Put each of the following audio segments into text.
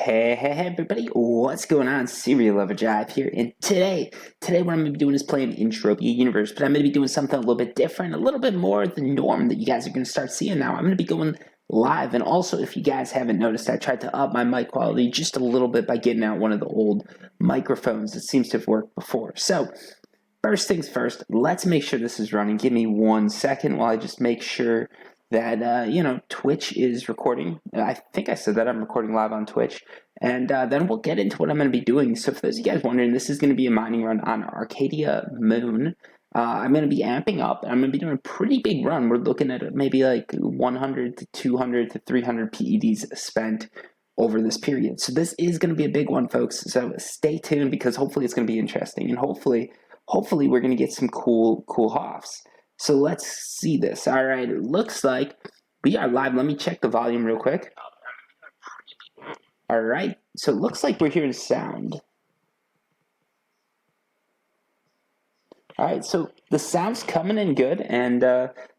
Hey, everybody, what's going on? Serial Lover Jive here, and today what I'm going to be doing is playing Entropia Universe, but I'm going to be doing something a little bit different, a little bit more the norm that you guys are going to start seeing now. I'm going to be going live, and also, if you guys haven't noticed, I tried to up my mic quality just a little bit by getting out one of the old microphones that seems to have worked before. So, first things first, let's make sure this is running. Give me 1 second while I just make sure that, Twitch is recording. I think I said that I'm recording live on Twitch. And then we'll get into what I'm going to be doing. So for those of you guys wondering, this is going to be a mining run on Arkadia Moon. I'm going to be amping up. I'm going to be doing a pretty big run. We're looking at maybe like 100 to 200 to 300 PEDs spent over this period. So this is going to be a big one, folks. So stay tuned because hopefully it's going to be interesting. And hopefully we're going to get some cool hoffs. So let's see this. All right, it looks like we are live. Let me check the volume real quick. All right, so it looks like we're hearing sound. All right, so the sound's coming in good, and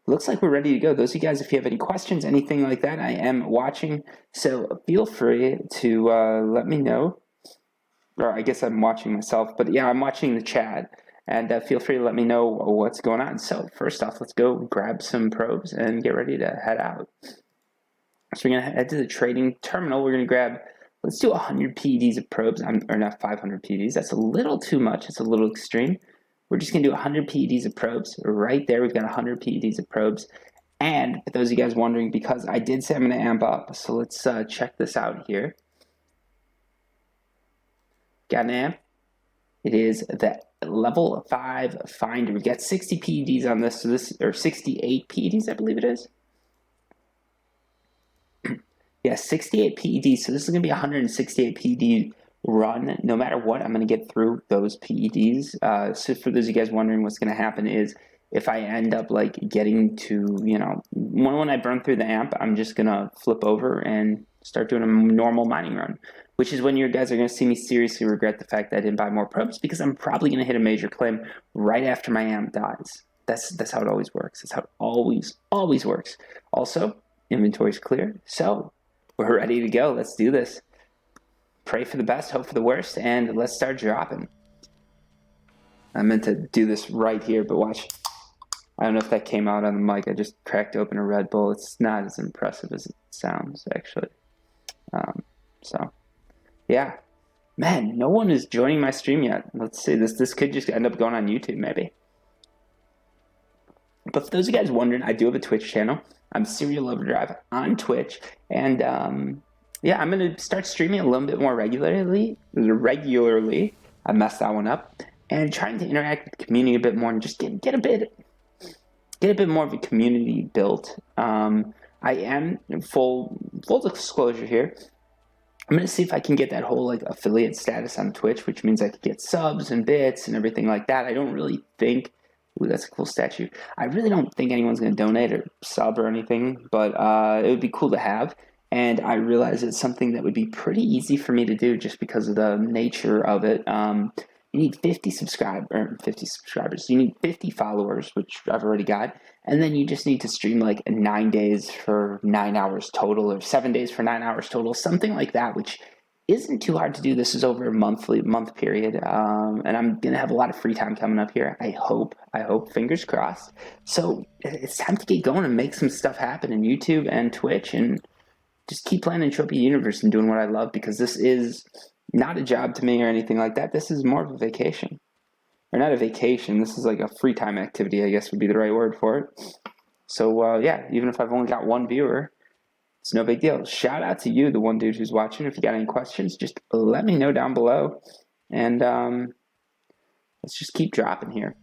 looks like we're ready to go. Those of you guys, if you have any questions, anything like that, I am watching, so feel free to let me know. Or I guess I'm watching myself, but yeah, I'm watching the chat. And feel free to let me know what's going on. So first off, let's go grab some probes and get ready to head out. So we're going to head to the trading terminal. We're going to grab, let's do 100 PEDs of probes, or not 500 PEDs. That's a little too much. It's a little extreme. We're just going to do 100 PEDs of probes. Right there, we've got 100 PEDs of probes. And for those of you guys wondering, because I did say I'm going to amp up, so let's check this out here. Got an amp. It is the level 5 finder. We've got 60 PEDs on this, so or 68 PEDs, I believe it is. Yeah, 68 PEDs, so this is going to be a 168 PED run. No matter what, I'm going to get through those PEDs. So for those of you guys wondering, what's going to happen is if I end up like getting to, when I burn through the amp, I'm just going to flip over and start doing a normal mining run, which is when you guys are going to see me seriously regret the fact that I didn't buy more probes, because I'm probably going to hit a major claim right after my amp dies. That's how it always works. That's how it always works. Also, inventory's clear, so we're ready to go. Let's do this. Pray for the best, hope for the worst, and let's start dropping. I meant to do this right here, but watch. I don't know if that came out on the mic. I just cracked open a Red Bull. It's not as impressive as it sounds, actually. So, yeah. Man, no one is joining my stream yet. Let's see. This could just end up going on YouTube, maybe. But for those of you guys wondering, I do have a Twitch channel. I'm Serial Lover Drive on Twitch. And, yeah, I'm going to start streaming a little bit more regularly. I messed that one up. And trying to interact with the community a bit more and just get a bit more of a community built. I am in full disclosure here. I'm going to see if I can get that whole like affiliate status on Twitch, which means I could get subs and bits and everything like that. I don't really think, ooh, that's a cool statue. I really don't think anyone's going to donate or sub or anything, but it would be cool to have. And I realize it's something that would be pretty easy for me to do just because of the nature of it. You need 50 subscribers. You need 50 followers, which I've already got. And then you just need to stream like 9 days for 9 hours total, or 7 days for 9 hours total, something like that, which isn't too hard to do. This is over a month period. And I'm going to have a lot of free time coming up here. I hope, fingers crossed. So it's time to get going and make some stuff happen in YouTube and Twitch, and just keep playing Entropia Universe and doing what I love, because this is not a job to me or anything like that. This is more of a vacation. Or not a vacation, this is like a free time activity, I guess would be the right word for it. So, yeah, even if I've only got one viewer, it's no big deal. Shout out to you, the one dude who's watching. If you got any questions, just let me know down below. And let's just keep dropping here.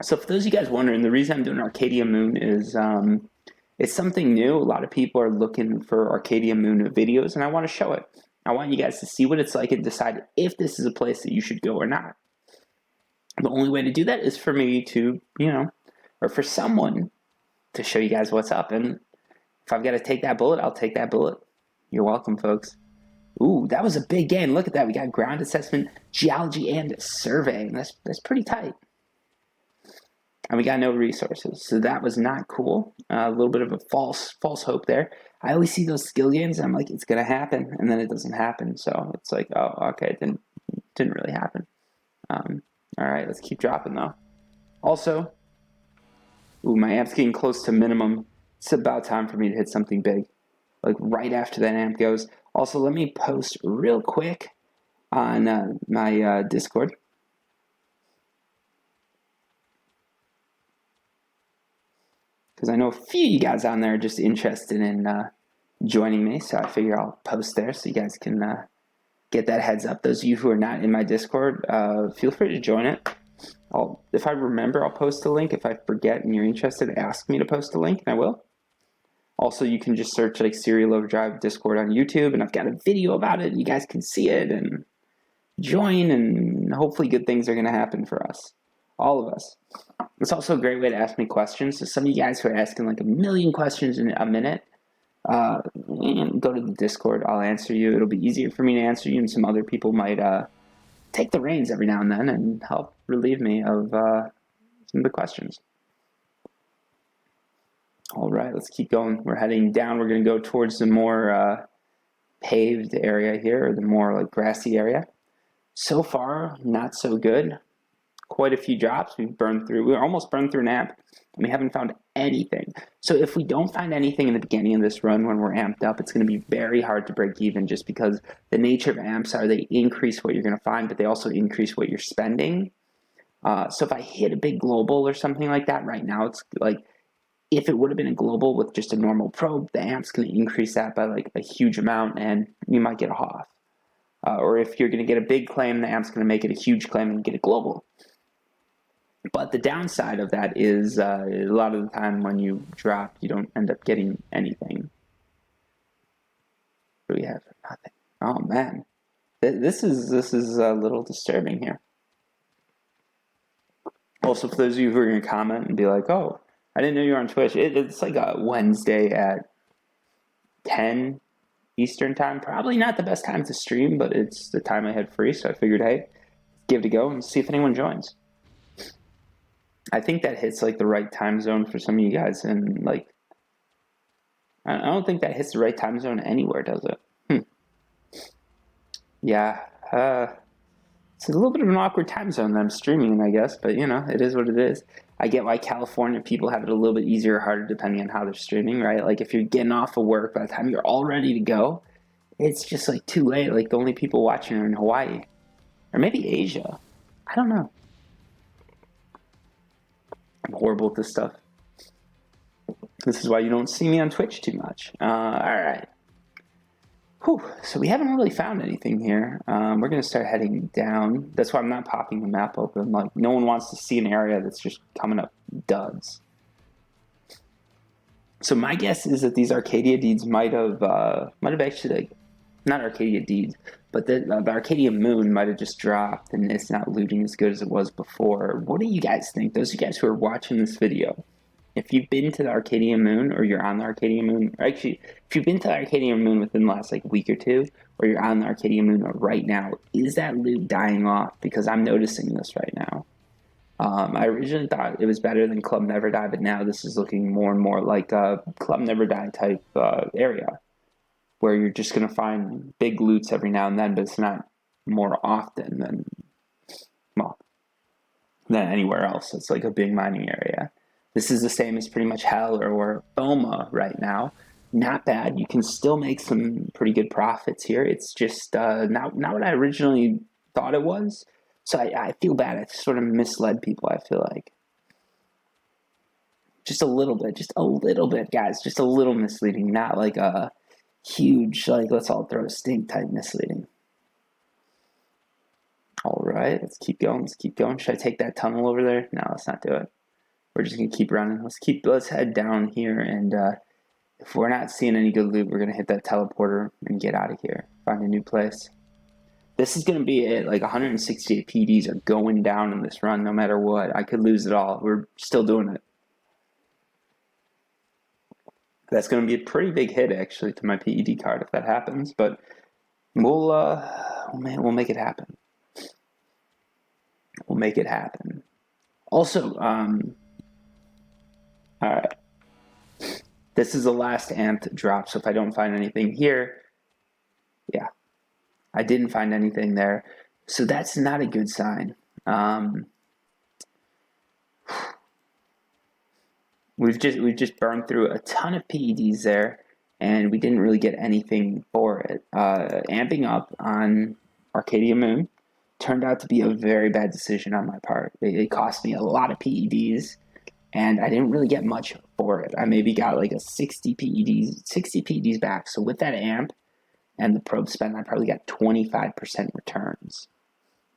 So for those of you guys wondering, the reason I'm doing Arkadia Moon is it's something new. A lot of people are looking for Arkadia Moon videos, and I want to show it. I want you guys to see what it's like and decide if this is a place that you should go or not. The only way to do that is for me to, or for someone to show you guys what's up. And if I've got to take that bullet, I'll take that bullet. You're welcome, folks. Ooh, that was a big gain. Look at that. We got ground assessment, geology, and surveying. That's pretty tight. and we got no resources. So that was not cool. A little bit of a false hope there. I always see those skill gains, and I'm like, it's gonna happen, and then it doesn't happen. So it's like, oh, okay, it didn't really happen. All right, let's keep dropping though. Also, ooh, my amp's getting close to minimum. It's about time for me to hit something big, like right after that amp goes. Also, let me post real quick on my Discord. Because I know a few of you guys on there are just interested in joining me, so I figure I'll post there so you guys can get that heads up. Those of you who are not in my Discord, feel free to join it. If I remember, I'll post a link. If I forget and you're interested, ask me to post a link, and I will. Also, you can just search like Serial Overdrive Discord on YouTube, and I've got a video about it. You guys can see it and join, and hopefully good things are going to happen for us, all of us. It's also a great way to ask me questions. So some of you guys who are asking like a million questions in a minute, go to the Discord. I'll answer you. It'll be easier for me to answer you, and some other people might take the reins every now and then and help relieve me of some of the questions. All right, let's keep going. We're heading down. We're going to go towards the more paved area here, or the more like grassy area. So far, not so good. Quite a few drops. We've burned through. We almost burned through an amp, and we haven't found anything. So if we don't find anything in the beginning of this run when we're amped up, it's going to be very hard to break even, just because the nature of amps are they increase what you're going to find, but they also increase what you're spending. So if I hit a big global or something like that right now, it's like, if it would have been a global with just a normal probe, the amp's going to increase that by like a huge amount, and you might get a HOF. Or if you're going to get a big claim, the amp's going to make it a huge claim and get a global. But the downside of that is a lot of the time when you drop, you don't end up getting anything. What do we have? Nothing. Oh man, this is a little disturbing here. Also, for those of you who are going to comment and be like, "Oh, I didn't know you were on Twitch," it's like a Wednesday at 10 Eastern time. Probably not the best time to stream, but it's the time I had free, so I figured, hey, give it a go and see if anyone joins. I think that hits like the right time zone for some of you guys, and like, I don't think that hits the right time zone anywhere, does it? Yeah, it's a little bit of an awkward time zone that I'm streaming in, I guess, but you know, it is what it is. I get why California people have it a little bit easier or harder depending on how they're streaming, right? Like if you're getting off of work, by the time you're all ready to go, it's just like too late. Like the only people watching are in Hawaii, or maybe Asia. I don't know. I'm horrible at this stuff. This is why you don't see me on Twitch too much. All right. Whew. So we haven't really found anything here. We're going to start heading down. That's why I'm not popping the map open. Like, no one wants to see an area that's just coming up duds. So my guess is that these Arkadia deeds might have actually, like, not Arcadia deeds, but the Arcadia moon might have just dropped, and it's not looting as good as it was before. What do you guys think? Those of you guys who are watching this video, if you've been to the Arcadia moon, or you're on the Arcadia moon, or actually, if you've been to the Arcadia moon within the last like week or two, or you're on the Arcadia moon right now, is that loot dying off? Because I'm noticing this right now. I originally thought it was better than Club Never Die, but now this is looking more and more like a Club Never Die type area, where you're just going to find big loots every now and then, but it's not more often than, well, than anywhere else. It's like a big mining area. This is the same as pretty much Hell or Boma right now. Not bad. You can still make some pretty good profits here. It's just not what I originally thought it was. So I feel bad. I sort of misled people, I feel like. Just a little bit, guys. Just a little misleading. Not like a huge, like, let's all throw a stink type misleading. All right, let's keep going. Should I take that tunnel over there? No, let's not do it. We're just gonna keep running. Let's head down here, and if we're not seeing any good loot, we're gonna hit that teleporter and get out of here. Find a new place. This is gonna be it. Like 168 PDs are going down in this run, no matter what. I could lose it all. We're still doing it. That's gonna be a pretty big hit, actually, to my PED card if that happens. But we'll make it happen. We'll make it happen. Also, All right. This is the last amp drop, so if I don't find anything here, yeah, I didn't find anything there. So that's not a good sign. We've just burned through a ton of PEDs there, and we didn't really get anything for it. Amping up on Arkadia Moon turned out to be a very bad decision on my part. It cost me a lot of PEDs, and I didn't really get much for it. I maybe got like a 60 PEDs back. So with that amp and the probe spend, I probably got 25% returns,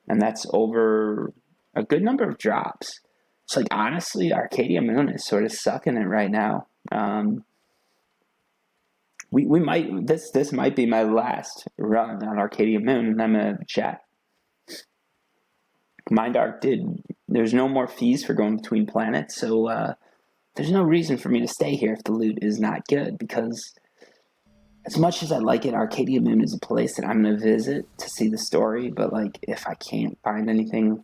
and that's over a good number of drops. So like honestly, Arkadia Moon is sort of sucking it right now. We might this might be my last run on Arkadia Moon, and I'm gonna chat. Mind did. There's no more fees for going between planets, so there's no reason for me to stay here if the loot is not good. Because as much as I like it, Arkadia Moon is a place that I'm gonna visit to see the story. But like, if I can't find anything,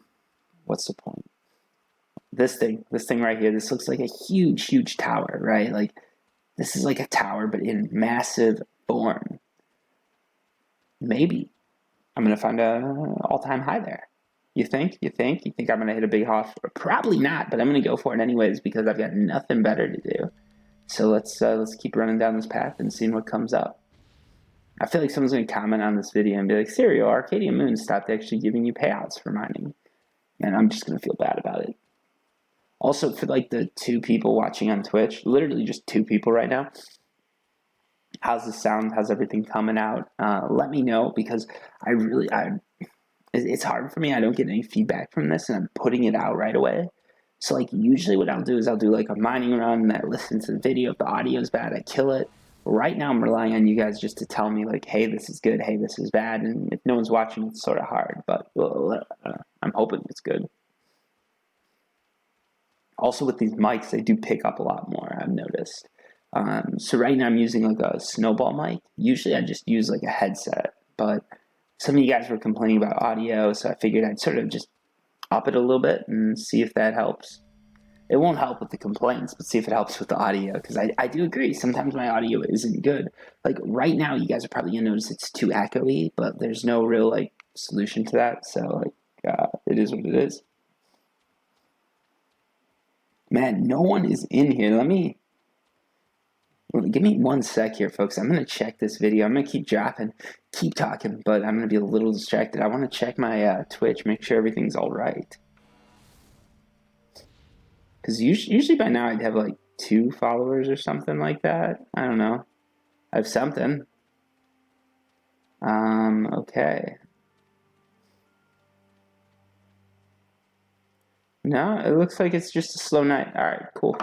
what's the point? This thing right here, this looks like a huge tower, right? Like, this is like a tower, but in massive form. Maybe I'm gonna find a all-time high there. You think I'm gonna hit a big off? Probably not, but I'm gonna go for it anyways because I've got nothing better to do. So let's keep running down this path and seeing what comes up. I feel like someone's gonna comment on this video and be like, "Serial, Arkadia Moon stopped actually giving you payouts for mining," and I'm just gonna feel bad about it. Also, for like the 2 people watching on Twitch, literally just 2 people right now. How's the sound? How's everything coming out? Let me know, because it's hard for me. I don't get any feedback from this, and I'm putting it out right away. So like usually what I'll do is I'll do like a mining run, and I listen to the video. If the audio is bad, I kill it. Right now I'm relying on you guys just to tell me like, hey, this is good, hey, this is bad. And if no one's watching, it's sort of hard, but I'm hoping it's good. Also with these mics, they do pick up a lot more, I've noticed. So right now I'm using like a snowball mic. Usually I just use like a headset, but some of you guys were complaining about audio, so I figured I'd sort of just up it a little bit and see if that helps. It won't help with the complaints, but see if it helps with the audio, because I do agree, sometimes my audio isn't good. Like right now, you guys are probably gonna notice it's too echoey, but there's no real like solution to that, so like it is what it is. Man, no one is in here. Give me 1 sec here, folks. I'm going to check this video. I'm going to keep dropping, keep talking, but I'm going to be a little distracted. I want to check my Twitch, make sure everything's all right. Because usually by now I'd have like 2 followers or something like that. I don't know. I have something. Okay. No, it looks like it's just a slow night. All right, cool.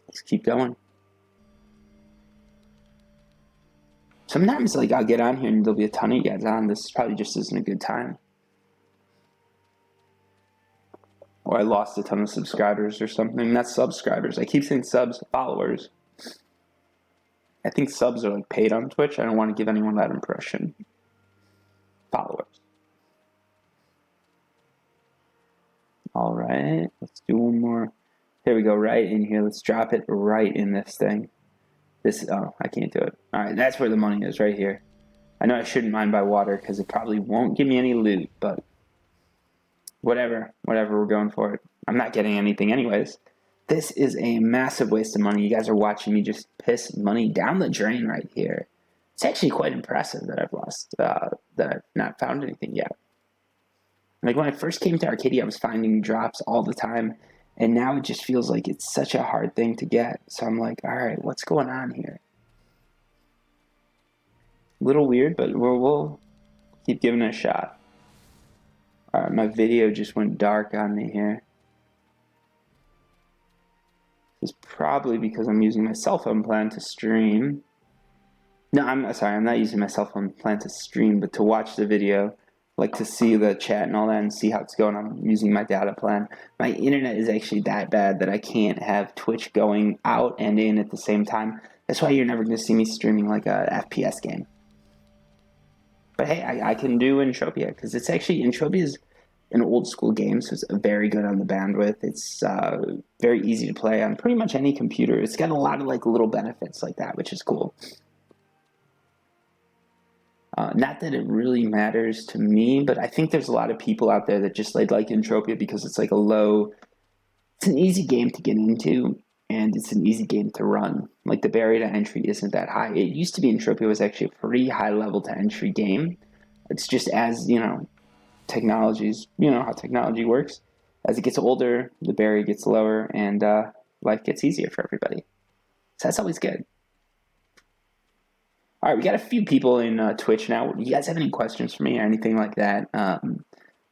Let's keep going. Sometimes like I'll get on here and there'll be a ton of you guys on. This probably just isn't a good time. Or I lost a ton of subscribers or something. Not subscribers. I keep saying subs, followers. I think subs are like paid on Twitch. I don't want to give anyone that impression. Followers. All right, let's do one more. Here we go, right in here. Let's drop it right in this thing. Oh, I can't do it. All right, that's where the money is, right here. I know I shouldn't mine by water because it probably won't give me any loot, but whatever, we're going for it. I'm not getting anything anyways. This is a massive waste of money. You guys are watching me just piss money down the drain right here. It's actually quite impressive that I've lost, that I've not found anything yet. Like when I first came to Arkadia, I was finding drops all the time, and now it just feels like it's such a hard thing to get. So I'm like, all right, what's going on here? A little weird, but we'll keep giving it a shot. All right, my video just went dark on me here. It's probably because I'm using my cell phone plan to stream. No, I'm sorry, I'm not using my cell phone plan to stream, but to watch the video, like to see the chat and all that and see how it's going. I'm using my data plan. My internet is actually that bad that I can't have Twitch going out and in at the same time. That's why you're never going to see me streaming like a FPS game. But hey, I can do Entropia, because it's actually, Entropia's an old school game, so it's very good on the bandwidth. It's very easy to play on pretty much any computer. It's got a lot of like little benefits like that, which is cool. Not that it really matters to me, but I think there's a lot of people out there that just like Entropia because it's like it's an easy game to get into, and it's an easy game to run. Like the barrier to entry isn't that high. It used to be Entropia was actually a pretty high level to entry game. It's just as, how technology works. As it gets older, the barrier gets lower, and life gets easier for everybody. So that's always good. All right, we got a few people in Twitch now. Do you guys have any questions for me or anything like that?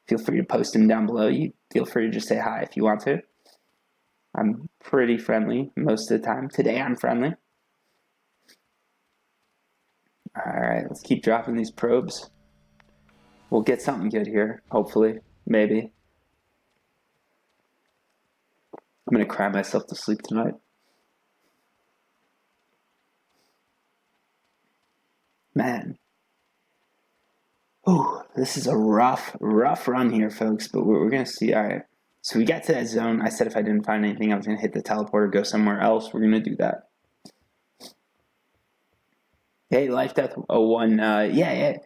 Feel free to post them down below. You feel free to just say hi if you want to. I'm pretty friendly most of the time. Today I'm friendly. All right, let's keep dropping these probes. We'll get something good here, hopefully, maybe. I'm going to cry myself to sleep tonight. Man. Ooh, this is a rough run here, folks, but we're going to see. All right. So we got to that zone. I said if I didn't find anything, I was going to hit the teleporter, go somewhere else. We're going to do that. Hey, Life Death 01. Yeah.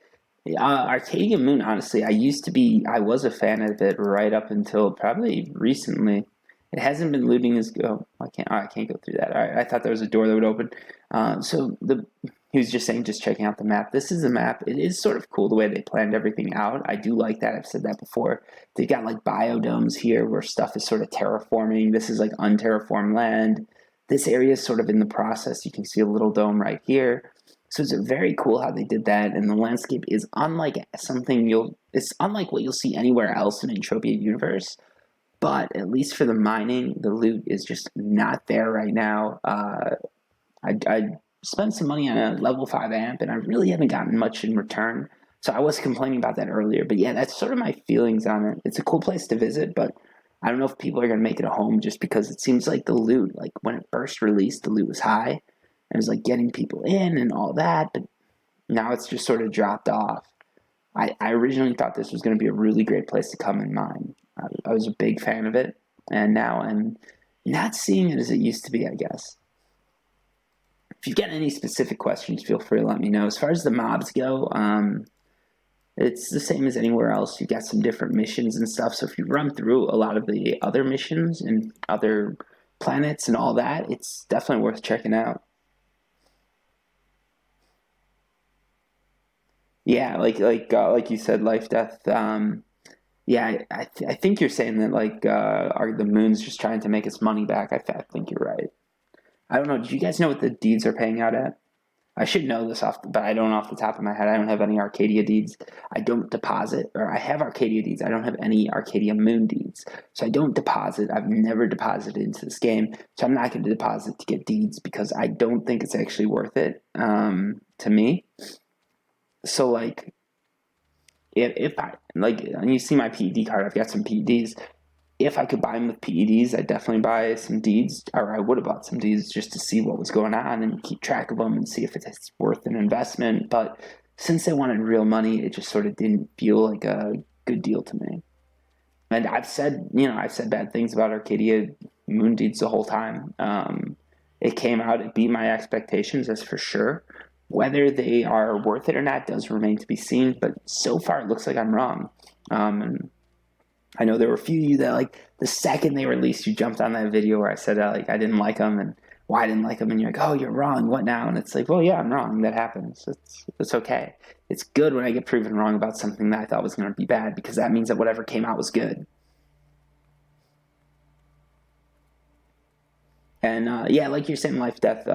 Arkadia Moon, honestly, I was a fan of it right up until probably recently. It hasn't been looting as go. I can't go through that. All right, I thought there was a door that would open. He was just saying, just checking out the map. This is a map. It is sort of cool the way they planned everything out. I do like that. I've said that before. They got like biodomes here where stuff is sort of terraforming. This is like unterraformed land. This area is sort of in the process. You can see a little dome right here. So it's very cool how they did that, and the landscape is unlike it's unlike what you'll see anywhere else in Entropia universe. But at least for the mining, the loot is just not there right now. I spent some money on a level 5 amp, and I really haven't gotten much in return. So I was complaining about that earlier, but yeah, that's sort of my feelings on it. It's a cool place to visit, but I don't know if people are going to make it a home just because it seems like the loot, like when it first released, the loot was high. And it was like getting people in and all that, but now it's just sort of dropped off. I originally thought this was going to be a really great place to come and mine. I was a big fan of it, and now I'm not seeing it as it used to be, I guess. If you get any specific questions, feel free to let me know. As far as the mobs go, it's the same as anywhere else. You got some different missions and stuff, so if you run through a lot of the other missions and other planets and all that, it's definitely worth checking out. Yeah, like you said, life death. Yeah, I think you're saying that are the moon's just trying to make its money back. I think you're right. I don't know. Do you guys know what the deeds are paying out at? I should know this but I don't off the top of my head. I don't have any Arkadia deeds. I don't deposit, or I have Arkadia deeds. I don't have any Arkadia Moon deeds. So I don't deposit. I've never deposited into this game. So I'm not going to deposit to get deeds because I don't think it's actually worth it to me. So like, if I and you see my PED card, I've got some PEDs. If I could buy them with PEDs, I'd definitely buy some deeds, or I would have bought some deeds just to see what was going on and keep track of them and see if it's worth an investment. But since they wanted real money, it just sort of didn't feel like a good deal to me. And I've said bad things about Arkadia Moon deeds the whole time. It came out, it beat my expectations, that's for sure. Whether they are worth it or not does remain to be seen, but so far it looks like I'm wrong. And I know there were a few of you that the second they released, you jumped on that video where I said I didn't like them and why I didn't like them, and you're like, oh, you're wrong, what now? And it's like, well, yeah, I'm wrong, that happens. It's okay. It's good when I get proven wrong about something that I thought was going to be bad, because that means that whatever came out was good. And yeah, like you're saying, life death.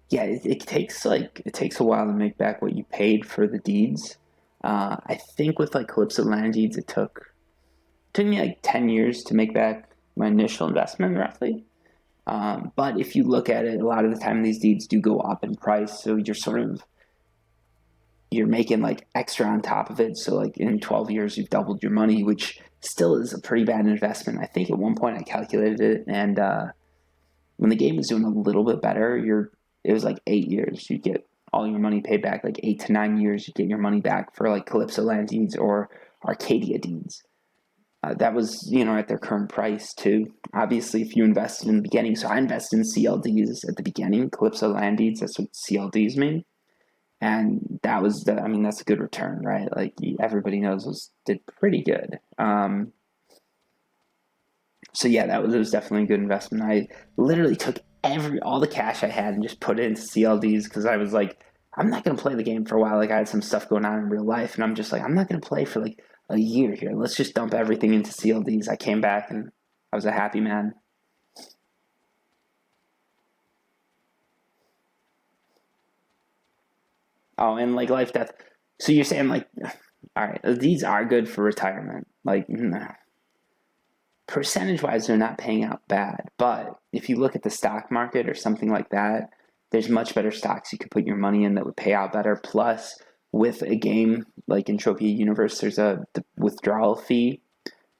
Yeah, it takes a while to make back what you paid for the deeds. I think with Calypso land deeds, it took me 10 years to make back my initial investment, roughly. But if you look at it, a lot of the time these deeds do go up in price, so you're making extra on top of it. So in 12 years, you've doubled your money, which still is a pretty bad investment. I think at one point I calculated it, and when the game was doing a little bit better, it was 8 years. You get all your money paid back, 8 to 9 years. You get your money back for Calypso land deeds or Arkadia deeds. That was, at their current price too. Obviously, if you invested in the beginning, so I invested in CLDs at the beginning, Calypso land deeds. That's what CLDs mean, and that was I mean, that's a good return, right? Like everybody knows those did pretty good. So yeah, it was definitely a good investment. I literally took all the cash I had and just put it into CLDs because I was like, I'm not gonna play the game for a while. Like I had some stuff going on in real life, and I'm just like, I'm not gonna play for like a year here. Let's just dump everything into CLDs. I came back and I was a happy man. Oh, and like life death. So you're saying like, all right, these are good for retirement. Like, percentage wise, they're not paying out bad. But if you look at the stock market or something like that, there's much better stocks you could put your money in that would pay out better. Plus, with a game like Entropia Universe, there's the withdrawal fee.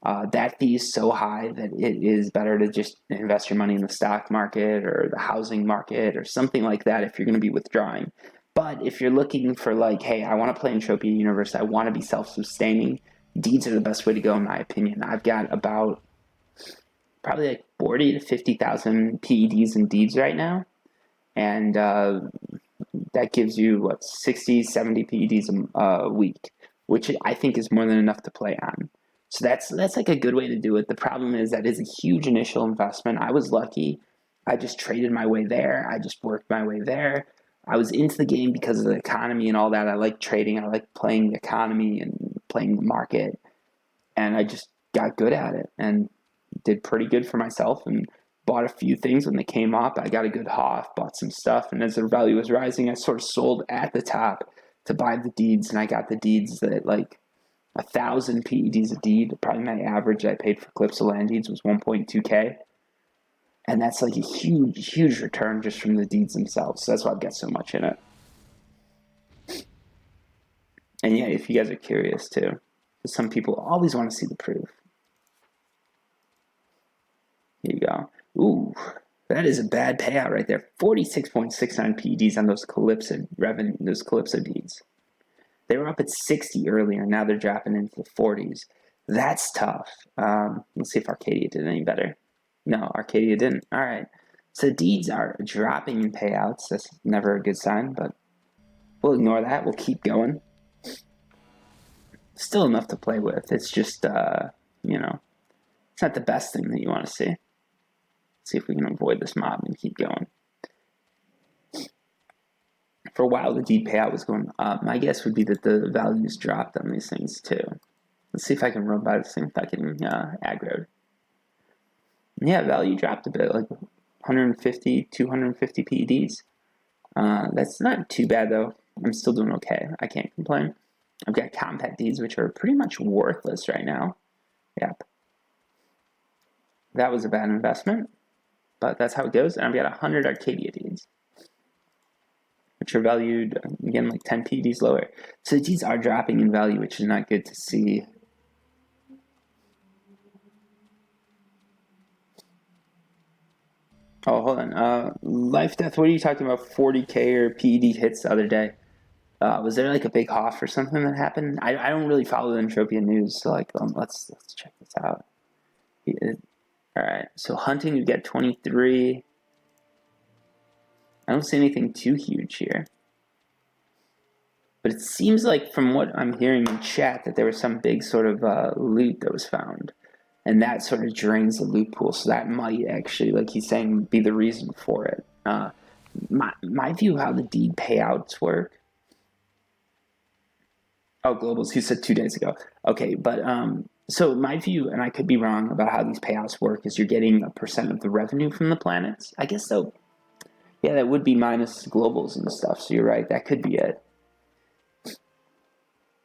That fee is so high that it is better to just invest your money in the stock market or the housing market or something like that if you're going to be withdrawing. But if you're looking for like, hey, I want to play Entropia Universe, I want to be self-sustaining, deeds are the best way to go in my opinion. I've got about probably like 40 to 50,000 PEDs and deeds right now, and that gives you what 60, 70 PEDs a week, which I think is more than enough to play on. So that's like a good way to do it. The problem is that is a huge initial investment. I was lucky. I just traded my way there. I just worked my way there. I was into the game because of the economy and all that. I like trading. I like playing the economy and playing the market. And I just got good at it and did pretty good for myself and bought a few things when they came up. I got a good HOF, bought some stuff. And as their value was rising, I sort of sold at the top to buy the deeds. And I got the deeds that like 1,000 PEDs a deed. Probably my average I paid for Calypso land deeds was 1.2K. And that's like a huge, huge return just from the deeds themselves. So that's why I've got so much in it. And yeah, if you guys are curious too, some people always want to see the proof. Here you go. Ooh, that is a bad payout right there. 46.69 PEDs on those Calypso revenue, those Calypso deeds. They were up at 60 earlier. Now they're dropping into the 40s. That's tough. Let's see if Arkadia did any better. No, Arkadia didn't. All right. So deeds are dropping in payouts. That's never a good sign, but we'll ignore that. We'll keep going. Still enough to play with. It's just, it's not the best thing that you want to see. See if we can avoid this mob and keep going. For a while, the deed payout was going up. My guess would be that the values dropped on these things too. Let's see if I can run by this thing without getting aggroed. Yeah, value dropped a bit, like 150, 250 PEDs. That's not too bad though. I'm still doing okay. I can't complain. I've got compact deeds, which are pretty much worthless right now. Yep. That was a bad investment, but that's how it goes. And I've got 100 Arkadia deeds, which are valued, again, like 10 PEDs lower. So the deeds are dropping in value, which is not good to see. Oh, hold on. Life Death, what are you talking about? 40K or PED hits the other day? Was there like a big HOF or something that happened? I don't really follow the Entropia news, so like let's check this out. All right, so hunting you get 23. I don't see anything too huge here, but it seems like from what I'm hearing in chat that there was some big sort of loot that was found, and that sort of drains the loot pool. So that might actually, like he's saying, be the reason for it. My view of how the deed payouts work. Oh, globals. He said 2 days ago. Okay, but so my view, and I could be wrong about how these payouts work, is you're getting a percent of the revenue from the planets. I guess so. Yeah, that would be minus globals and stuff. So you're right. That could be it.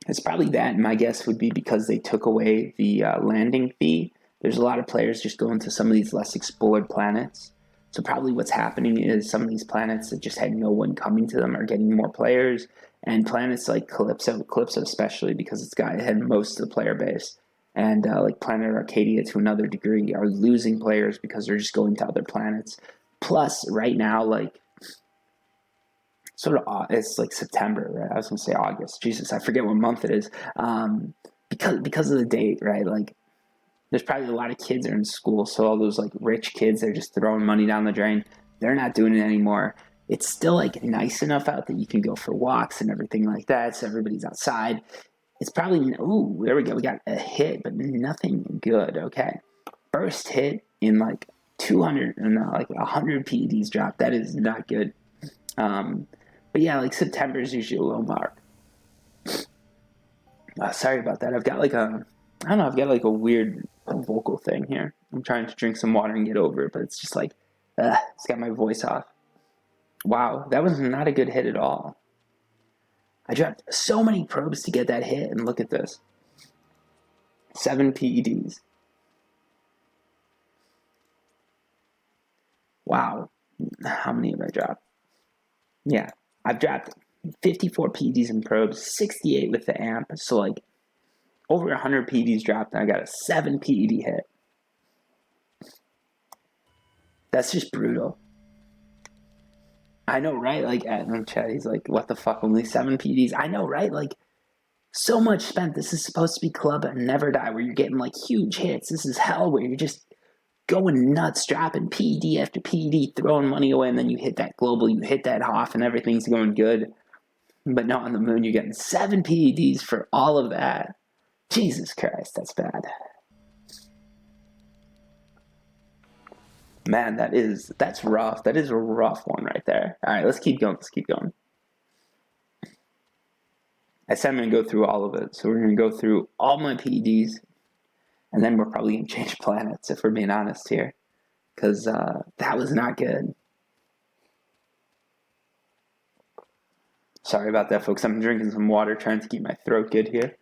It's probably that. And my guess would be because they took away the landing fee. There's a lot of players just going to some of these less explored planets. So probably what's happening is some of these planets that just had no one coming to them are getting more players. And planets like Calypso especially because it's got had most of the player base, and like Planet Arkadia to another degree are losing players because they're just going to other planets. Plus, right now, like sort of it's like September, right? I was gonna say August. Jesus, I forget what month it is. Because of the date, right? Like There's probably a lot of kids that are in school, so all those like rich kids, they're just throwing money down the drain. They're not doing it anymore. It's still like nice enough out that you can go for walks and everything like that, so everybody's outside. It's probably, ooh, there we go. We got a hit, but nothing good. Okay. First hit in like 200, no, like 100 PEDs dropped. That is not good. But yeah, like September is usually a low mark. Sorry about that. I've got like a weird vocal thing here. I'm trying to drink some water and get over it, but it's just like, it's got my voice off. Wow, that was not a good hit at all. I dropped so many probes to get that hit, and look at this. 7 PEDs. Wow. How many have I dropped? Yeah, I've dropped 54 PEDs in probes, 68 with the amp, so like over 100 PEDs dropped, and I got a 7 PED hit. That's just brutal. I know, right? Like, in chat, he's like, what the fuck, only 7 PEDs? I know, right? Like, so much spent. This is supposed to be Club and Never Die, where you're getting like huge hits. This is hell, where you're just going nuts, dropping PED after PED, throwing money away, and then you hit that global, you hit that Hoff, and everything's going good. But not on the moon, you're getting 7 PEDs for all of that. Jesus Christ, that's bad. Man, that's rough. That is a rough one right there. All right, let's keep going. I said I'm going to go through all of it. So we're going to go through all my PEDs, and then we're probably going to change planets, if we're being honest here, because that was not good. Sorry about that, folks. I'm drinking some water, trying to keep my throat good here.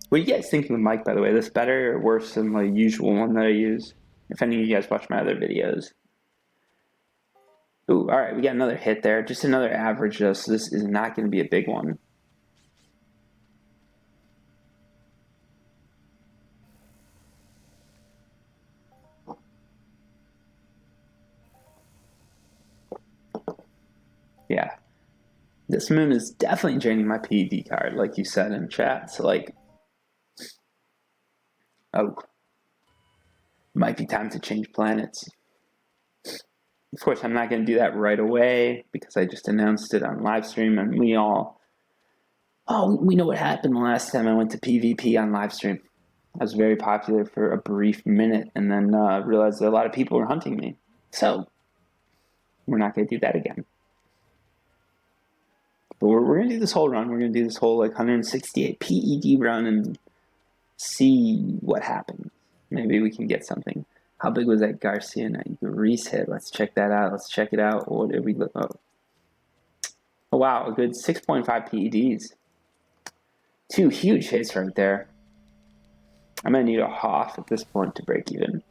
What do you guys think of the mic, by the way? This better or worse than the usual one that I use? If any of you guys watch my other videos. Ooh, all right, we got another hit there. Just another average, though, so this is not going to be a big one. Yeah. This moon is definitely draining my PED card, like you said in chat. So, like, oh, might be time to change planets. Of course, I'm not going to do that right away because I just announced it on live stream, and we know what happened the last time I went to PvP on live stream. I was very popular for a brief minute, and then realized that a lot of people were hunting me. So, we're not going to do that again. But we're going to do this whole run. We're going to do this whole like 168 PED run and see what happens. Maybe we can get something. How big was that Garcia and Reese hit? Let's check that out. Let's check it out. What did we look? Oh wow, a good 6.5 PEDs. 2 huge hits right there. I'm going to need a Hoff at this point to break even.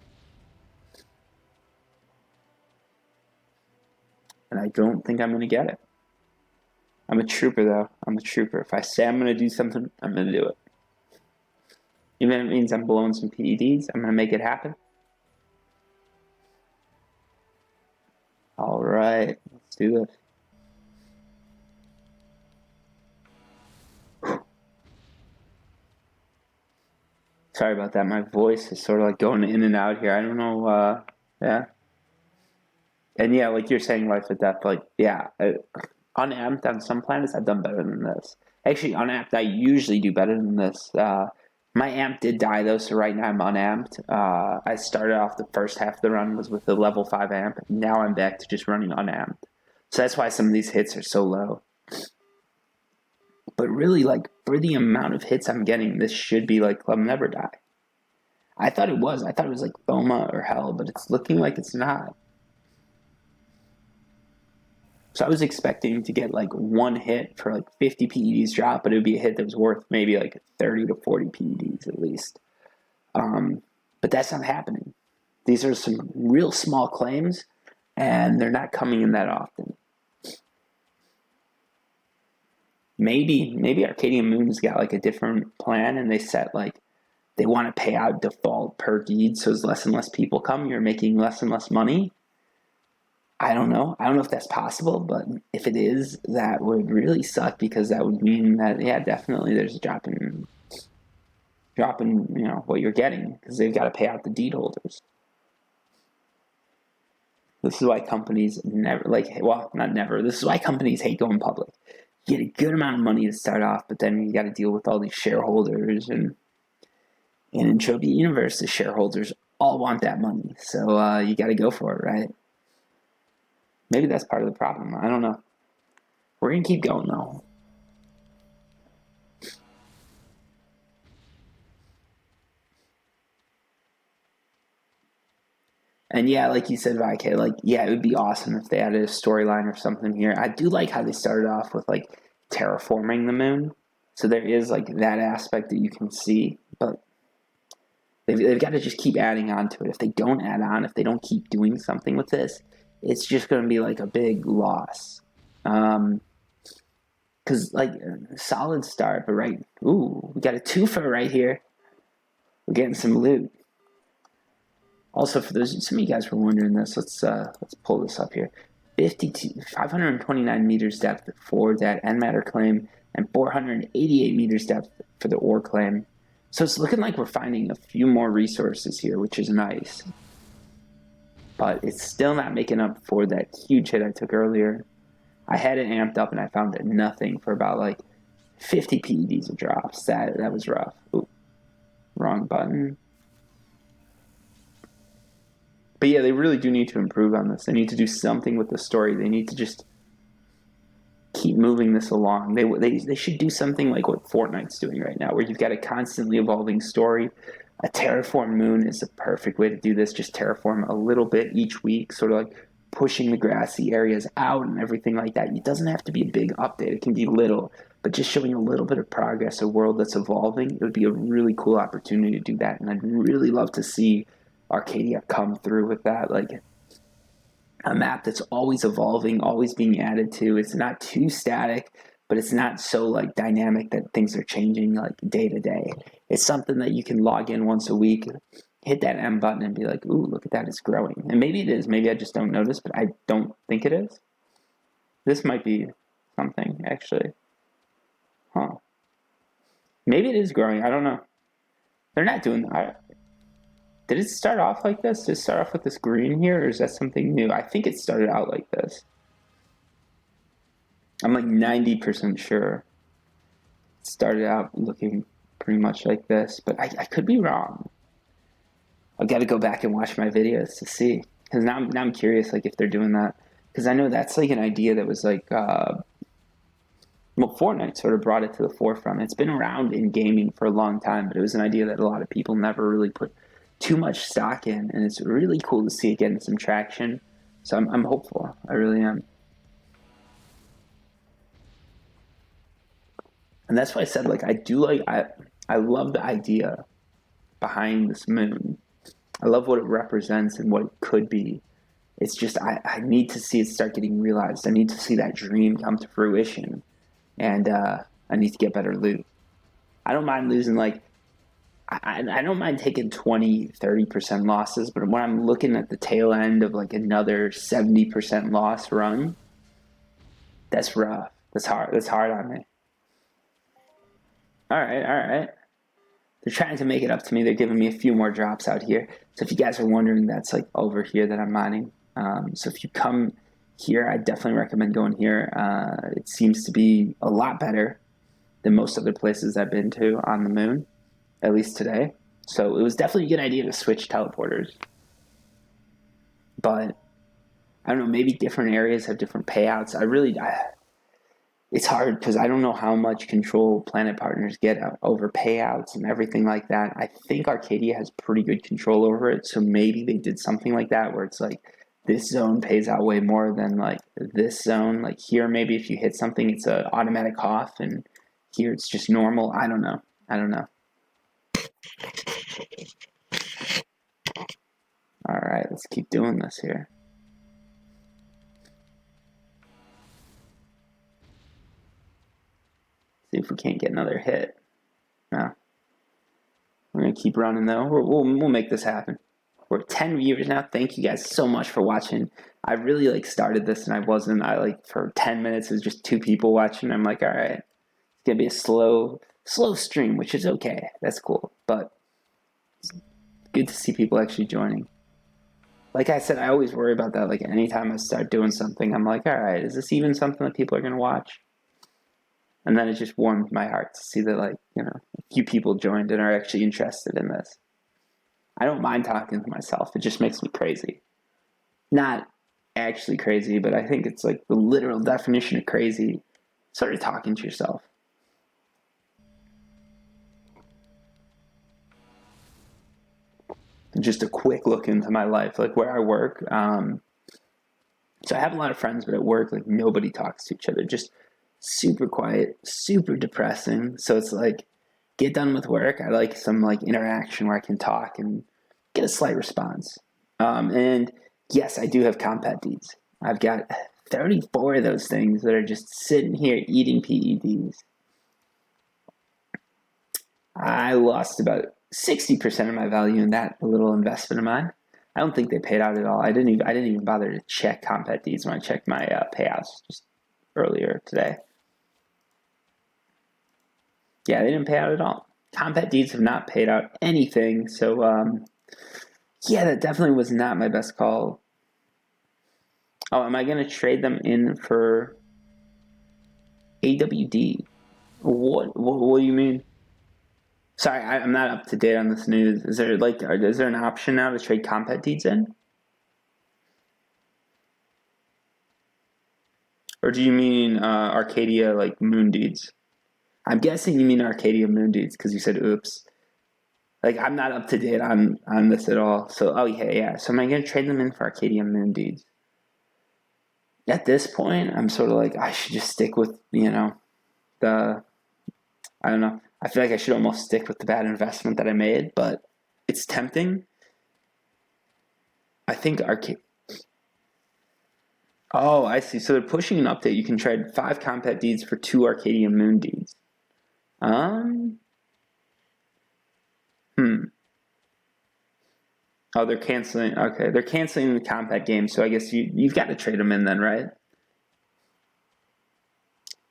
And I don't think I'm going to get it. I'm a trooper, though. I'm a trooper. If I say I'm going to do something, I'm going to do it. Even if it means I'm blowing some PEDs, I'm going to make it happen. All right, let's do this. Sorry about that. My voice is sort of like going in and out here. I don't know. Yeah. And yeah, like you're saying, life or death. Like, yeah, unamped on some planets, I've done better than this. Actually, unamped, I usually do better than this. My amp did die though, so right now I'm unamped. I started off the first half of the run was with a level 5 amp. Now I'm back to just running unamped. So that's why some of these hits are so low. But really, like, for the amount of hits I'm getting, this should be like Club Never Die. I thought it was. I thought it was like Boma or Hell, but it's looking like it's not. So I was expecting to get like one hit for like 50 PEDs drop, but it would be a hit that was worth maybe like 30 to 40 PEDs at least. But that's not happening. These are some real small claims, and they're not coming in that often. Maybe Arkadia Moon's got like a different plan, and they set like they want to pay out default per deed, so as less and less people come, you're making less and less money. I don't know. I don't know if that's possible, but if it is, that would really suck because that would mean that, yeah, definitely there's a drop dropping, what you're getting because they've got to pay out the deed holders. This is why companies never, not never, this is why companies hate going public. You get a good amount of money to start off, but then you got to deal with all these shareholders. And in Entropia Universe, the shareholders all want that money. So you got to go for it, right? Maybe that's part of the problem. I don't know. We're going to keep going, though. And yeah, like you said, VK, it would be awesome if they added a storyline or something here. I do like how they started off with, terraforming the moon. So there is, that aspect that you can see. But they've got to just keep adding on to it. If they don't add on, if they don't keep doing something with this, it's just going to be, a big loss. Because, solid start, but we got a twofer right here. We're getting some loot. Also, for some of you guys were wondering this, let's pull this up here. 529 meters depth for that end matter claim, and 488 meters depth for the ore claim. So it's looking like we're finding a few more resources here, which is nice. But it's still not making up for that huge hit I took earlier. I had it amped up and I found nothing for about 50 PEDs of drops. That was rough. Ooh, wrong button. But yeah, they really do need to improve on this. They need to do something with the story. They need to just keep moving this along. They should do something like what Fortnite's doing right now, where you've got a constantly evolving story. A terraform moon is the perfect way to do this. Just terraform a little bit each week, sort of pushing the grassy areas out and everything like that. It doesn't have to be a big update. It can be little, but just showing a little bit of progress, a world that's evolving. It would be a really cool opportunity to do that, and I'd really love to see Arkadia come through with that, a map that's always evolving, always being added to. It's not too static, but it's not so dynamic that things are changing day to day. It's something that you can log in once a week, hit that M button and be like, ooh, look at that, it's growing. And maybe it is, maybe I just don't notice, but I don't think it is. This might be something, actually. Huh. Maybe it is growing, I don't know. They're not doing that. Did it start off like this? Did it start off with this green here, or is that something new? I think it started out like this. I'm 90% sure. It started out looking pretty much like this, but I could be wrong. I've got to go back and watch my videos to see. Because now I'm curious, if they're doing that. Because I know that's an idea that was Fortnite sort of brought it to the forefront. It's been around in gaming for a long time, but it was an idea that a lot of people never really put too much stock in, and it's really cool to see it getting some traction. So I'm hopeful. I really am. And that's why I said I love the idea behind this moon. I love what it represents and what it could be. It's just I need to see it start getting realized. I need to see that dream come to fruition, and I need to get better loot. I don't mind losing I don't mind taking 20-30% losses, but when I'm looking at the tail end of another 70% loss run, that's rough. That's hard on me. All right. They're trying to make it up to me. They're giving me a few more drops out here. So if you guys are wondering, that's over here that I'm mining. So if you come here, I definitely recommend going here. It seems to be a lot better than most other places I've been to on the moon, at least today. So it was definitely a good idea to switch teleporters. But I don't know, maybe different areas have different payouts. It's hard because I don't know how much control Planet Partners get over payouts and everything like that. I think Arkadia has pretty good control over it, so maybe they did something like that where it's this zone pays out way more than this zone. Here, maybe if you hit something, it's an automatic off, and here it's just normal. I don't know. All right, let's keep doing this here. See if we can't get another hit. No. We're going to keep running, though. We'll make this happen. We're at 10 viewers now. Thank you guys so much for watching. I really started this, and I wasn't. For 10 minutes, it was just 2 people watching. I'm all right. It's going to be a slow slow stream, which is okay. That's cool, but it's good to see people actually joining. Like I said, I always worry about that. Like anytime I start doing something, I'm like, all right, is this even something that people are going to watch? And then it just warmed my heart to see that, like, you know, a few people joined and are actually interested in this. I don't mind talking to myself. It just makes me crazy. Not actually crazy, but I think it's like the literal definition of crazy, sort of talking to yourself. Just a quick look into my life, like where I work. So I have a lot of friends, but at work, like nobody talks to each other. Just super quiet, super depressing. So it's like, get done with work. I like some like interaction where I can talk and get a slight response. And yes, I do have compat deeds. I've got 34 of those things that are just sitting here eating PEDs. I lost about 60% of my value in that little investment of mine. I don't think they paid out at all. I didn't even bother to check compat deeds when I checked my payouts just earlier today. Yeah, they didn't pay out at all. Compat deeds have not paid out anything. So yeah, that definitely was not my best call. Oh, am I going to trade them in for AWD? What do you mean? Sorry, I'm not up to date on this news. Is there an option now to trade compat deeds in? Or do you mean Arkadia, like moon deeds? I'm guessing you mean Arkadia moon deeds because you said oops. Like I'm not up to date on this at all. So yeah. So am I going to trade them in for Arkadia moon deeds? At this point, I'm sort of like I should just stick with, you know, I don't know. I feel like I should almost stick with the bad investment that I made, but it's tempting. I think Oh, I see. So they're pushing an update. You can trade 5 compat deeds for 2 Arcadia moon deeds. Oh, they're canceling. Okay, they're canceling the compat game. So I guess you've got to trade them in then, right?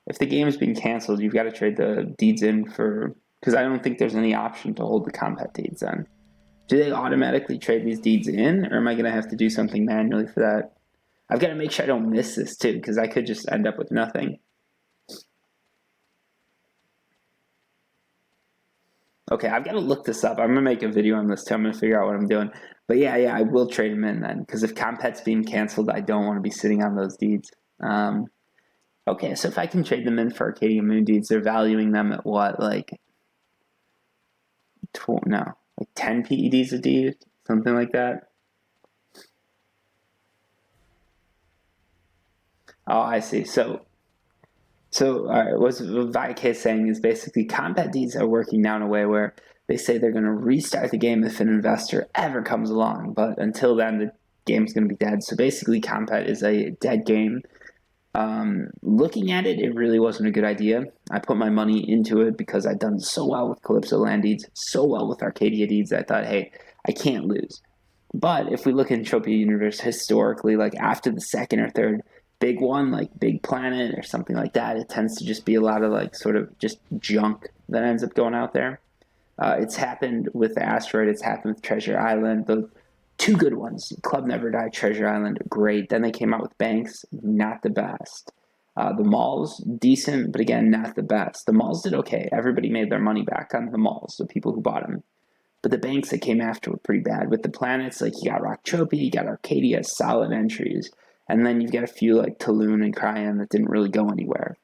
If the game has been canceled, you've got to trade the deeds in for, because I don't think there's any option to hold the compat deeds then. Do they automatically trade these deeds in, or am I going to have to do something manually for that? I've got to make sure I don't miss this too, because I could just end up with nothing. Okay, I've got to look this up. I'm going to make a video on this too. I'm going to figure out what I'm doing. But yeah, I will trade them in then, because if compat's being canceled, I don't want to be sitting on those deeds. Okay, so if I can trade them in for Arcadia Moon deeds, they're valuing them at what, like 10 PEDs a deed, something like that. Oh, I see. So all right, what Vike is saying is basically compat deeds are working now in a way where they say they're going to restart the game if an investor ever comes along, but until then, the game's going to be dead. So basically, compat is a dead game. Looking at it, it really wasn't a good idea. I put my money into it because I'd done so well with Calypso land deeds, so well with Arcadia deeds, I thought, hey, I can't lose. But if we look at Entropia universe historically, like after the second or third big one, like Big Planet or something like that, it tends to just be a lot of like sort of just junk that ends up going out there. It's happened with the Asteroid, it's happened with Treasure Island. The 2 good ones, Club Never Die, Treasure Island, great. Then they came out with Banks, not the best. The malls, decent, but again, not the best. The malls did okay. Everybody made their money back on the malls, the people who bought them. But the banks that came after were pretty bad. With the planets, like you got Entropia, you got Arkadia, solid entries. And then you've got a few like Tulun and Cryon that didn't really go anywhere.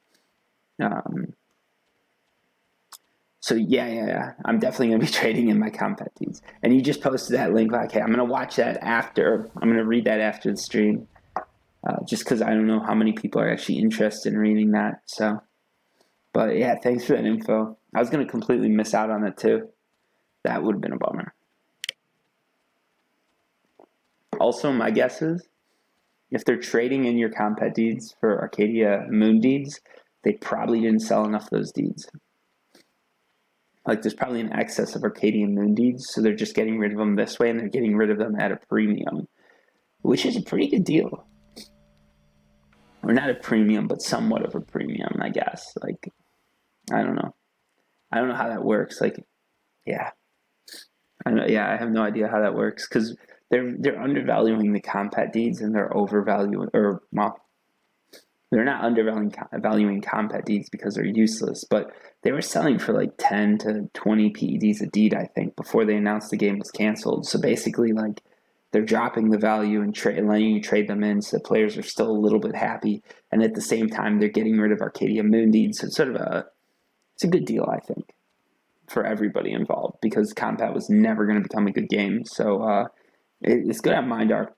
So yeah, I'm definitely going to be trading in my compat deeds. And you just posted that link. Okay, I'm going to watch that after. I'm going to read that after the stream. Just because I don't know how many people are actually interested in reading that. So, but yeah, thanks for that info. I was going to completely miss out on it too. That would have been a bummer. Also, my guess is if they're trading in your compat deeds for Arcadia moon deeds, they probably didn't sell enough of those deeds. Like there's probably an excess of Arcadia moon deeds, so they're just getting rid of them this way, and they're getting rid of them at a premium, which is a pretty good deal. Or not a premium, but somewhat of a premium, I guess. Like, I don't know. I don't know how that works. Like, yeah, I know, yeah, I have no idea how that works because they're undervaluing the compat deeds and they're overvaluing, or well, they're not undervaluing compat deeds because they're useless, but they were selling for like 10 to 20 PEDs a deed, I think, before they announced the game was canceled. So basically, like, they're dropping the value and letting you trade them in, so the players are still a little bit happy, and at the same time, they're getting rid of Arkadia Moon deeds. So it's sort of it's a good deal, I think, for everybody involved because compat was never going to become a good game. So it's good at Mind Arc.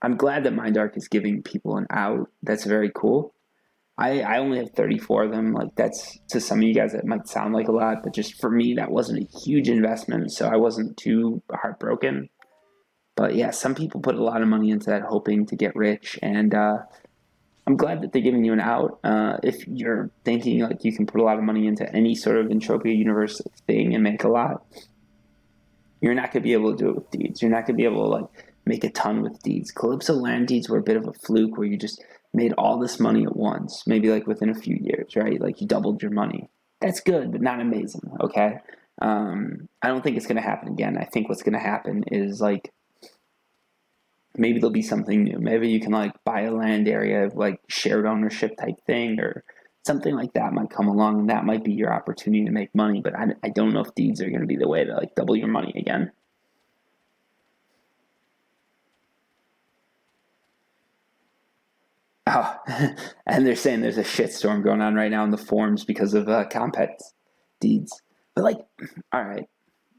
I'm glad that Mind Arc is giving people an out. That's very cool. I only have 34 of them. Like, that's, to some of you guys, that might sound like a lot, but just for me, that wasn't a huge investment, so I wasn't too heartbroken. But yeah, some people put a lot of money into that hoping to get rich, and I'm glad that they're giving you an out. If you're thinking like you can put a lot of money into any sort of Entropia universe thing and make a lot, you're not going to be able to do it with deeds. You're not going to be able to like make a ton with deeds. Calypso land deeds were a bit of a fluke where you just made all this money at once, maybe like within a few years, right? Like you doubled your money. That's good, but not amazing, okay? I don't think it's going to happen again. I think what's going to happen is like maybe there'll be something new. Maybe you can like buy a land area, like shared ownership type thing, or something like that might come along, and that might be your opportunity to make money. But I don't know if deeds are going to be the way to like double your money again. Oh, and they're saying there's a shitstorm going on right now in the forums because of Compet's deeds. But like, all right,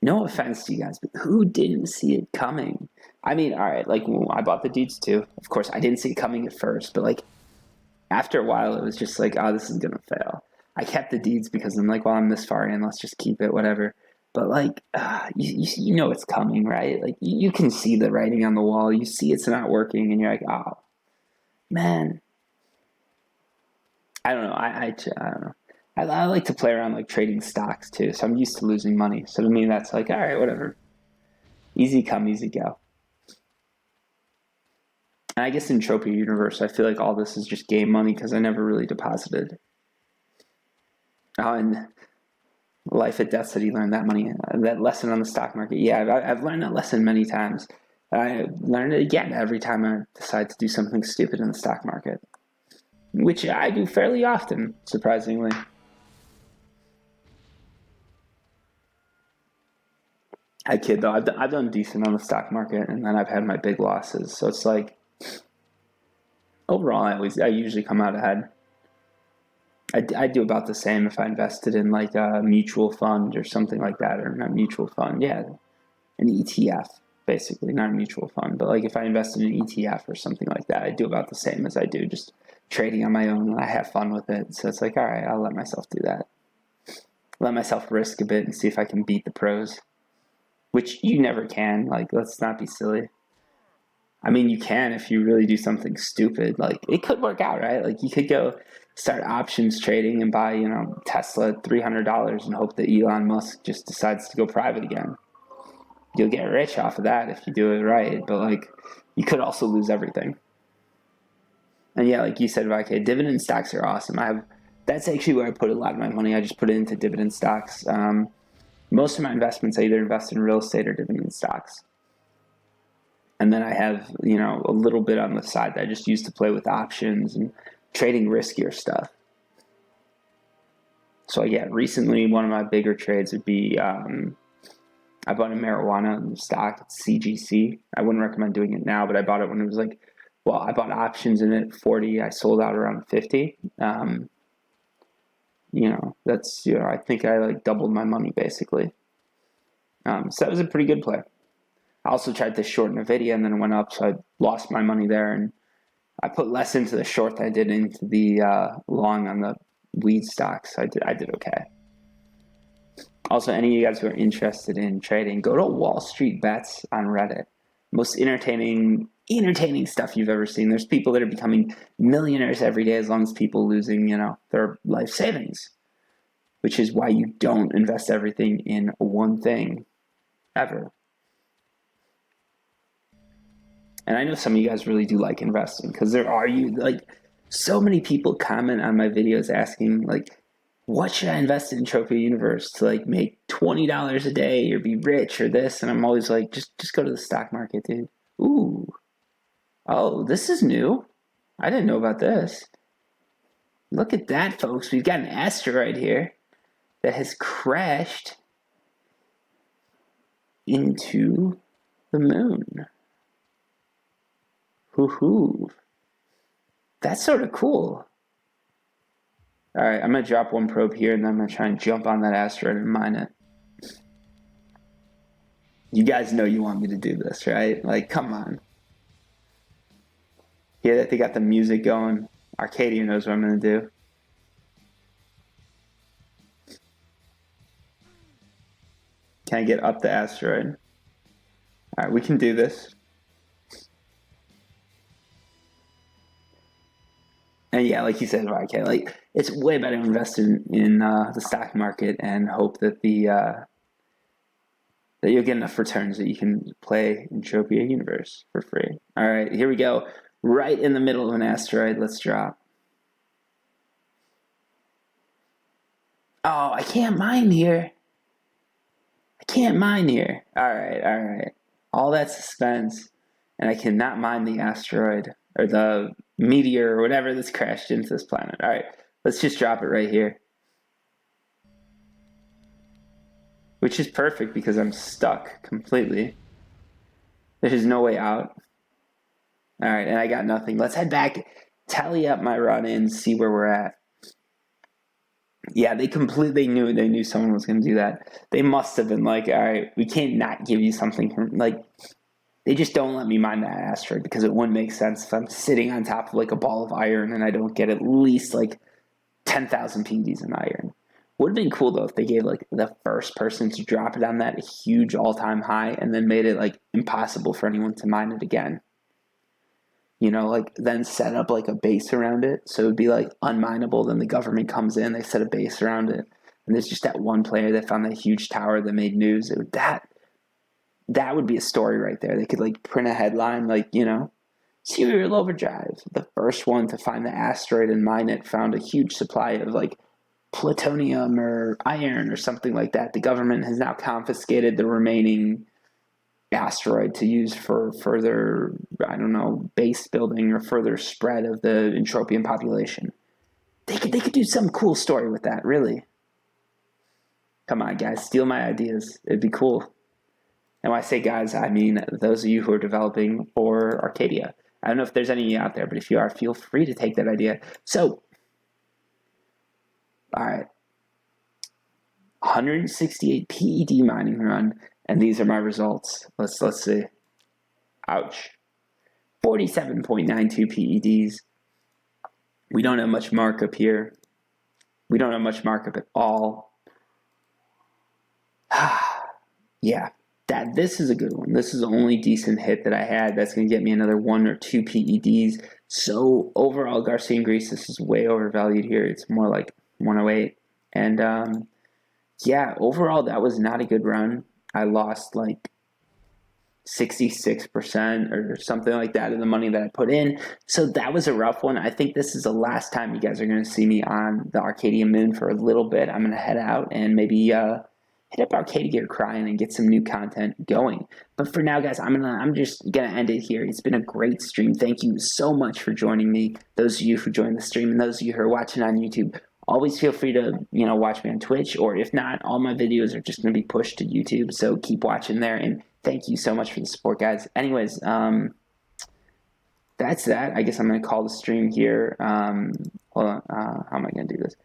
no offense to you guys, but who didn't see it coming? I mean, all right, like I bought the deeds too. Of course, I didn't see it coming at first, but like after a while, it was just like, oh, this is gonna fail. I kept the deeds because I'm like, well, I'm this far in, let's just keep it, whatever. But like, you know it's coming, right? Like you can see the writing on the wall. You see it's not working, and you're like, oh man, I don't know. I don't know. I like to play around like trading stocks too, so I'm used to losing money. So to me, that's like, all right, whatever. Easy come, easy go. And I guess in Entropia Universe, I feel like all this is just game money because I never really deposited. Oh, and Life at Death said he learned that money, that lesson on the stock market. Yeah, I've learned that lesson many times. I learn it again every time I decide to do something stupid in the stock market, which I do fairly often, surprisingly. I kid though, I've done decent on the stock market, and then I've had my big losses. So it's like overall, I usually come out ahead. I do about the same if I invested in like a mutual fund or something like that, or not mutual fund, yeah, an ETF basically, not a mutual fund, but like if I invested in an ETF or something like that, I do about the same as I do just trading on my own, and I have fun with it. So it's like, all right, I'll let myself do that. Let myself risk a bit and see if I can beat the pros, which you never can. Like, let's not be silly. I mean, you can if you really do something stupid. Like, it could work out, right? Like, you could go start options trading and buy, Tesla at $300 and hope that Elon Musk just decides to go private again. You'll get rich off of that if you do it right, but like, you could also lose everything. And yeah, like you said, okay, dividend stocks are awesome. That's actually where I put a lot of my money. I just put it into dividend stocks. Most of my investments, I either invest in real estate or dividend stocks. And then I have, a little bit on the side that I just use to play with options and trading riskier stuff. So yeah, recently one of my bigger trades would be I bought a marijuana stock. It's CGC. I wouldn't recommend doing it now, but I bought it when it was like, well, I bought options in it at 40. I sold out around 50. That's, I think I like doubled my money basically. So that was a pretty good play. I also tried to short NVIDIA and then it went up, so I lost my money there. And I put less into the short than I did into the long on the weed stocks. I did okay. Also, any of you guys who are interested in trading, go to Wall Street Bets on Reddit. Most entertaining stuff you've ever seen. There's people that are becoming millionaires every day as long as people losing, their life savings, which is why you don't invest everything in one thing ever. And I know some of you guys really do like investing because so many people comment on my videos asking like, what should I invest in Entropia Universe to like make $20 a day or be rich or this? And I'm always like, just go to the stock market, dude. Ooh. Oh, this is new. I didn't know about this. Look at that, folks. We've got an asteroid here that has crashed into the moon. Hoo-hoo. That's sort of cool. All right, I'm going to drop one probe here, and then I'm going to try and jump on that asteroid and mine it. You guys know you want me to do this, right? Like, come on. Hear that they got the music going. Arkadia knows what I'm going to do. Can I get up the asteroid? All right, we can do this. And yeah, like you said, okay, like it's way better to invest in the stock market and hope that that you'll get enough returns that you can play Entropia Universe for free. All right, here we go. Right in the middle of an asteroid. Let's drop. Oh, I can't mine here. I can't mine here. All right. All that suspense, and I cannot mine the asteroid or the meteor or whatever that's crashed into this planet. All right, let's just drop it right here. Which is perfect because I'm stuck completely. There's no way out. All right, and I got nothing. Let's head back, tally up my run-ins, see where we're at. Yeah, they knew someone was going to do that. They must have been like, all right, we can't not give you something from, like, they just don't let me mine that asteroid because it wouldn't make sense if I'm sitting on top of like a ball of iron and I don't get at least like 10,000 PDs in iron. Would have been cool though if they gave like the first person to drop it on that a huge all-time high and then made it like impossible for anyone to mine it again. You know, like then set up like a base around it. So it would be like unmineable. Then the government comes in, they set a base around it. And there's just that one player that found that huge tower that made news. That would be a story right there. They could like print a headline like, you know, Serial Overdrive, the first one to find the asteroid and mine it, found a huge supply of like plutonium or iron or something like that. The government has now confiscated the remaining asteroid to use for further, I don't know, base building or further spread of the Entropian population. They could do some cool story with that, really. Come on, guys, steal my ideas. It'd be cool. And when I say guys, I mean those of you who are developing for Arkadia. I don't know if there's any out there, but if you are, feel free to take that idea. So, all right, 168 PED mining run, and these are my results. Let's see. Ouch. 47.92 PEDs. We don't have much markup here. We don't have much markup at all. Yeah. This is a good one. This is the only decent hit that I had. That's going to get me another 1 or 2 PEDs. So overall, Garcia and Greece, this is way overvalued here. It's more like 108. And yeah, overall, that was not a good run. I lost like 66% or something like that of the money that I put in. So that was a rough one. I think this is the last time you guys are going to see me on the Arkadia Moon for a little bit. I'm going to head out and maybe hit up Arkadia Crying and get some new content going. But for now, guys, I'm just gonna end it here. It's been a great stream. Thank you so much for joining me. Those of you who joined the stream and those of you who are watching on YouTube, always feel free to watch me on Twitch, or if not, all my videos are just gonna be pushed to YouTube. So keep watching there, and thank you so much for the support, guys. Anyways, that's that. I guess I'm gonna call the stream here. Hold on. How am I gonna do this?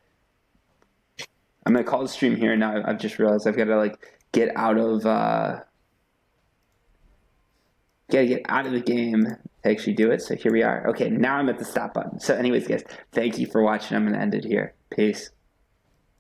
I'm gonna call the stream here now. I've just realized I've got to like get out of the game to actually do it. So here we are. Okay, now I'm at the stop button. So anyways, guys, thank you for watching. I'm gonna end it here. Peace.